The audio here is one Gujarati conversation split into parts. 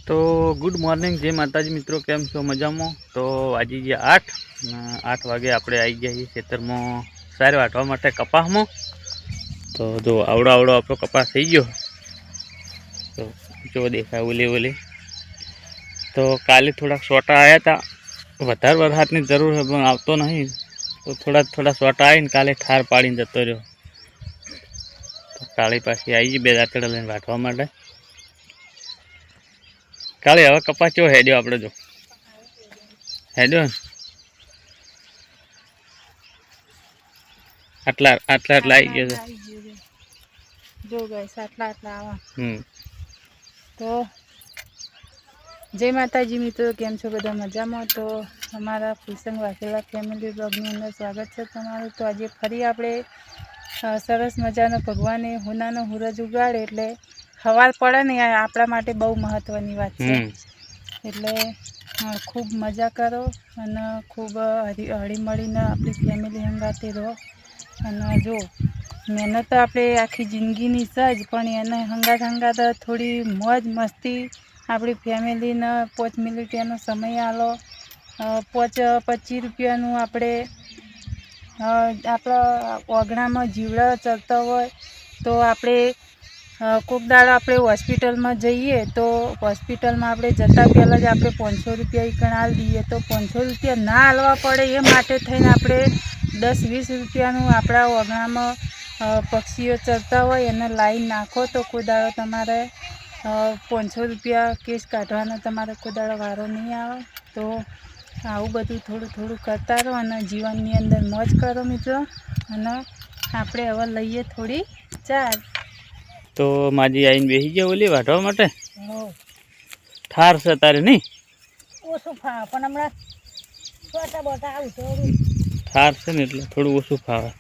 तो गुड मॉर्निंग जय माताजी मित्रों, केम छो मजामा। तो वाजी गया 8 वागे આપણે આવી ગયા છીએ ખેતરમાં સાર વાટવા માટે કપાસમાં। તો જો આવડો આવડો આપણો કપાસ થઈ ગયો, તો જો દેખાય ઓલે ઓલે। તો કાલે થોડા સોટા આવ્યા હતા, વધારે વરસાદની જરૂર છે પણ આવતો નહીં, તો થોડા સોટા આવીને કાલે ઠાર પાડીને જતો રહ્યો। તો કાળી પાછી આવી ગઈ બે દાંતડા લઈને વાટવા માટે। કાલે હવે કપાસ ચો હેડ્યો આપણે, જો હેડ્યો ને આટલા આવી ગયો છે। જો ગાઈસ આટલા આવા। તો જય માતાજી મિત્રો, કેમ છો બધા મજામાં? તો અમારા ફુલસંગ વાઘેલા ફેમિલી બ્લોગની અંદર સ્વાગત છે તમારું। તો આજે ફરી આપણે સરસ મજાનો ભગવાને હુનાનો હુરજ ઉગાડે એટલે સવાર પડે ને આપણા માટે બહુ મહત્વની વાત છે। એટલે ખૂબ મજા કરો અને ખૂબ હળીમળીને આપણી ફેમિલી હંગાતે રહો। અને જો મહેનત આપણે આખી જિંદગીની સજ, પણ એને હંગાત થોડી મોજ મસ્તી આપણી ફેમિલીને 5 મિનિટ એનો સમય આલો। 25 રૂપિયાનું આપણે આપણા ઓગણામાં જીવડા ચરતા હોય તો આપણે કોક દાડો આપણે હોસ્પિટલમાં જઈએ તો હોસ્પિટલમાં આપણે જતાં પહેલાં જ આપણે 500 રૂપિયા ઈકણ આલી દઈએ, તો 500 રૂપિયા ના આલવા પડે એ માટે થઈને આપણે 10-20 રૂપિયાનું આપણા ઓગણામાં પક્ષીઓ ચરતા હોય એને લાઈન નાખો, તો કોઈ દાડો તમારે 500 રૂપિયા કેસ કાઢવાનો તમારે કોઈ દાડો વારો નહીં આવે। તો આવું બધું થોડું કરતા રહો અને જીવનની અંદર મોજ કરો મિત્રો। અને આપણે હવે લઈએ થોડી ચાર। તો માજી આવીને બેસી ગયા ઓલી વાટવા માટે। ઠાર છે તારે નહીં? ઓછું ફાવે પણ હમણાં છોટા બોટા આવું તો ઠાર છે ને એટલે થોડું ઓછું ફાવે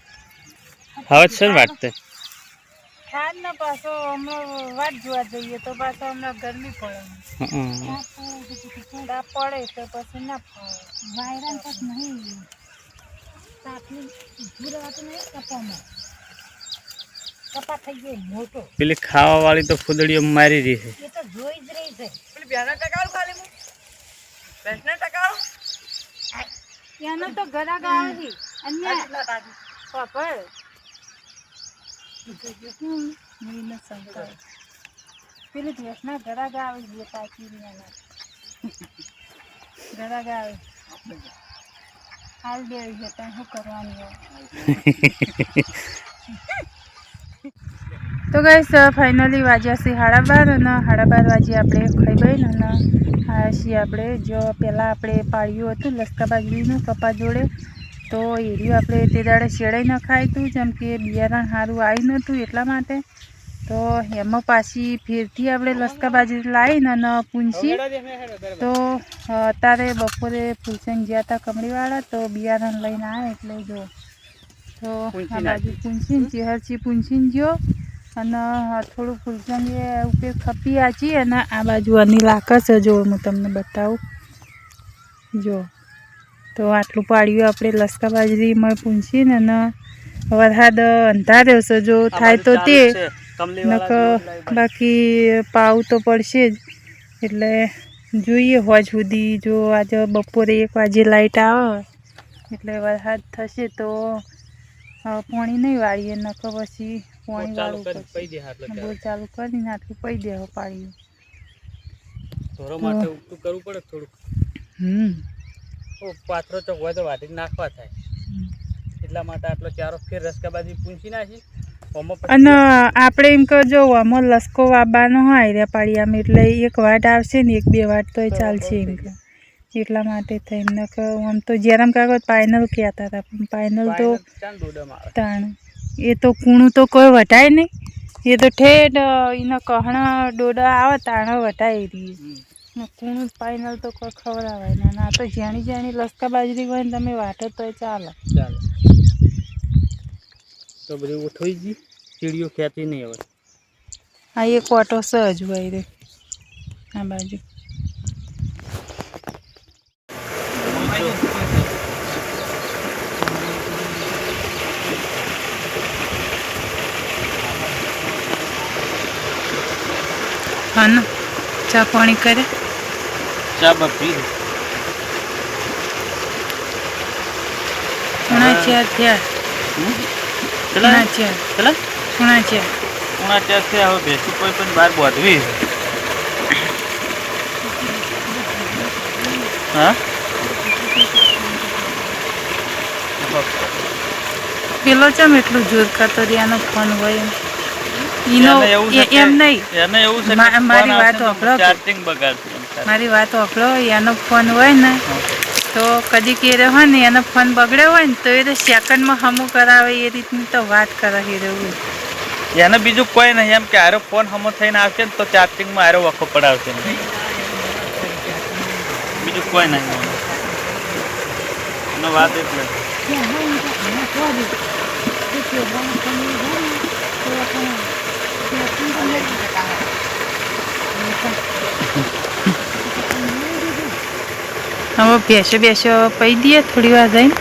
છે ને વાટતે। ઠાર ને પાછો હમણાં વાટ જોવા જઈએ તો પાછો હમણાં ગરમી પડે, પડે તો પછી ના ફાવે। વાયરાન પછી નહીં તાપની ઊભું રહેવાતું નહીં કપામાં, કપા થઈ ગયો મોટો। પેલી ખાવા વાળી તો ફૂદડીઓ મારી રહી છે, એ તો જોઈ જ રહી છે। પેલી બેના ટકાવ ખાલી હું બેસના ટકાવ એનો તો ગરા ગાવ છે અને પાપડ મીના સંકા પેલી બેસના ગરા ગાવ છે પાછી મીના ગરા ગાવ હાલ દે છે તો શું કરવાનું હોય। તો ગાઈસ ફાઇનલી વાગ્યા છે 12:30 અને 12:30 વાગે આપણે ખાઈ બઈને અને આ છીએ આપણે જો પહેલાં આપણે પાળ્યું હતું લસકા બાજરીનું કપા જોડે, તો એર્યું આપણે તે દાડે શેડાઈ ન ખાય હતું, જેમ કે બિયારણ સારું આવી નહોતું એટલા માટે। તો એમાં પાછી ફેરથી આપણે લસકા બાજરી લાવીને અને પૂંછી, તો અત્યારે બપોરે ફૂલસંગ ગયા હતા કમળીવાળા, તો બિયારણ લઈને આવે એટલે જો તો આ બાજુ પૂંછીને ચેહરચી પૂંછીને ગયો અને થોડું ફૂલસંગે ઉપર ખપી આચી અને આ બાજુ અનિલ આકાશ જો હું તમને બતાવું જો। તો આટલું પાડ્યું આપણે લસકા બાજરીમાં પૂંછીને અને વરસાદ અંધાર્યો છે, જો થાય તો તે બાકી પાવું તો પડશે જ, એટલે જોઈએ હોજ સુધી। જો આજે બપોરે 1 વાગે લાઇટ આવે એટલે વરસાદ થશે તો પાણી નહીં વાળીએ, નકર પછી પાણી વાળવું પડશે। બોર ચાલુ કરીને આટલું પી દેવું પાડ્યું ઢોરો માટે ઉપટું કરવું પડે થોડુંક। પાથરો ચોક હોય તો વાટી નાખવા થાય, એટલા માટે આટલો ચારો ફેર રસકાબાજી પૂંછી નાખી। અને આપણે એમ કહો જો આમાં લસકો વાવવાનો હોય રે પાળિયામાં એટલે 1 વાટ આવશે ને 1-2 વાટ તો ચાલશે એમ કે, એટલા માટે થઈને આમ તો જેરામ કાગળ પાઇનલ કહેતા હતા, પણ પાઇનલ તો તાણ એ તો કૂણું તો કોઈ વટાય નહીં, એ તો ઠેઠ એના કહણા ડોડા આવે તાણ વટાઈ રહી, કૂણું પાઇનલ તો કોઈ ખવડાવાય ના। આ તો જાણી લસકા બાજરી હોય ને તમે વાટો તો ચાલે। તો બધી ઉઠોઈ ગઈ, ચીડીઓ ખેતી નહીં હવે। આ એક ઓટો સહજ હોય રે આ બાજુ। હા ને ચા પાણી કરે ચા બપી ઘણા ચા થયા ચલા ચા ચલા ઘણા ચા ઉણા ચા છે હવે બેસી કોઈ પણ બહાર બોધવી હા પેલો ચમ એટલું જોર ખાતો એનો ફોન હોય ઈનો એમ નહીં એને એવું છે મારી વાત સાંભળો ચાર્જિંગ બગાડશે મારી વાત સાંભળો એનો ફોન હોય ને તો કદી કેરે હોય ને એનો ફોન બગડ્યો હોય ને તો એ તો સેકન્ડમાં હમું કરાવે એ રીતની તો વાત કરે રહેવું એને બીજું કોઈ નહીં એમ કે આરો ફોન હમો થઈને આવશે ને તો ચાર્જિંગમાં આરો વખો પડાવશે બીજું કોઈ નહીં એનો વાત એટલે હવે બેસો પી દઈએ થોડી વાર જઈને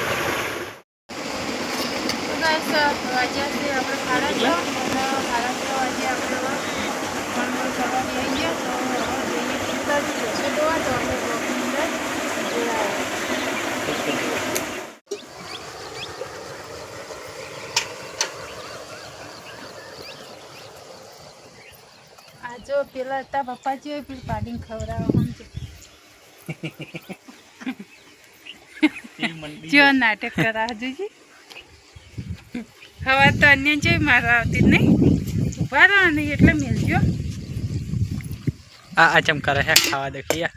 આ જો પેલા તા પપ્પા જે પેલું પાડીને ખવડાવો સમજો જો નાટક કરા જોજી હવે તો અન્ય જે મારા આવતી નહીં ઉભા રહો નહીં એટલે મેલજો આ ચમકારે હે ખાવા દેખીએ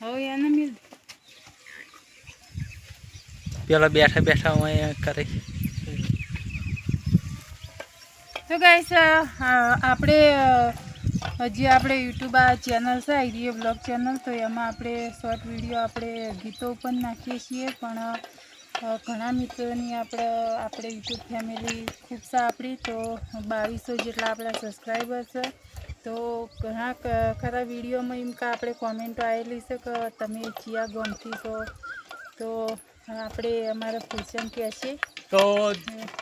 હવે એને મેલ પેલા બેઠા બેઠા હું કરે તો ગાઈસ આપણે હજી આપણે યુટ્યુબ આ ચેનલ છે આઈડીએ બ્લોગ ચેનલ તો એમાં આપણે શોર્ટ વિડીયો આપણે ગીતો પણ નાખીએ છીએ પણ ઘણા મિત્રોની આપણે યુટ્યુબ ફેમિલી ખૂબ છે આપણી તો 2200 જેટલા આપણા સબસ્ક્રાઈબર છે તો ઘણા ખરા વિડીયોમાં એમ કે આપણે કોમેન્ટો આવેલી છે કે તમે ચિયા ગમતી છો તો આપણે અમારા ફૂલચંદ કહેશે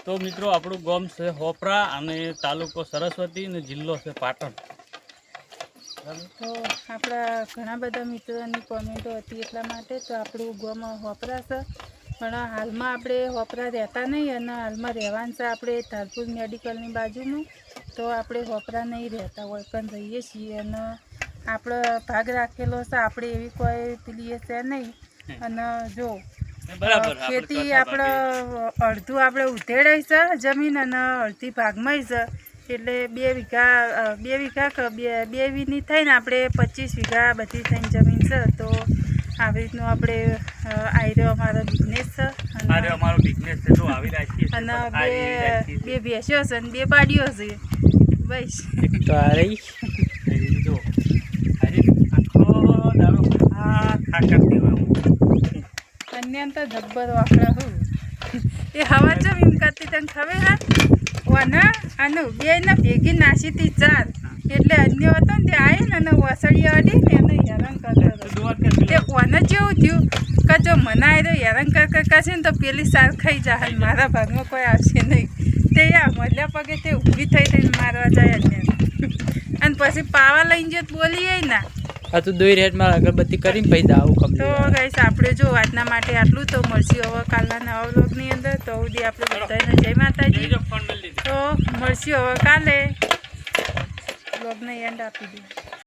તો મિત્રો આપણું ગામ છે હોપરા અને તાલુકો સરસ્વતી અને જિલ્લો છે પાટણ તો આપણા ઘણા બધા મિત્રોની કોમેન્ટો હતી એટલા માટે તો આપણું ગામ હોપરા છે પણ હાલમાં આપણે હોપરા રહેતા નહીં અને હાલમાં રહેવાનું છે આપણે ધારપુર મેડિકલની બાજુનું તો આપણે હોપરા નહીં રહેતા હોય પણ રહીએ છીએ અને આપણો ભાગ રાખેલો છે આપણે એવી કોઈ પેલી છે નહીં અને જો ખેતી આપણે અડધું આપણે ઉધેડાય છે જમીન અને અડધી ભાગમાં છે એટલે 2 વીઘની થઈને આપણે 25 વીઘા બધી થઈને જમીન છે તો આવી રીતનું આપણે આયરો અમારો બિઝનેસ છે અને બે ભેંસો છે અને 2 પાડીઓ છે બસ અન્ય તો જબ્બર વાપરા હું એ હવા ચમ એમ કરતી તને ખબર હા ઓના આનું બેના ભેગી નાસીતી 4 એટલે અન્ય હતો ને તે આવી ને વસડી અડી ને એને હેરાન કરતો તે ઓને જેવું થયું કે જો મને આવ્યો હેરાન કરશે ને તો પેલી સાર ખાઈ જાય મારા ભાગમાં કોઈ આવશે નહીં તે આ મળ્યા પગે તે ઊભી થઈને મારવા જાય અન્ય અને પછી પાવા લઈને જે બોલીએ ના આ તો દોઈ રેડ માં અગરબત્તી કરીને પૈ દા આવું તો ગાઈસ આપણે જો આજના માટે આટલું તો મળશે હવે કાલના નવા વ્લોગની અંદર તો સુધી આપણે બધાને જય માતાજી તો મળશે હવે કાલે વ્લોગને એન્ડ આપી દઈએ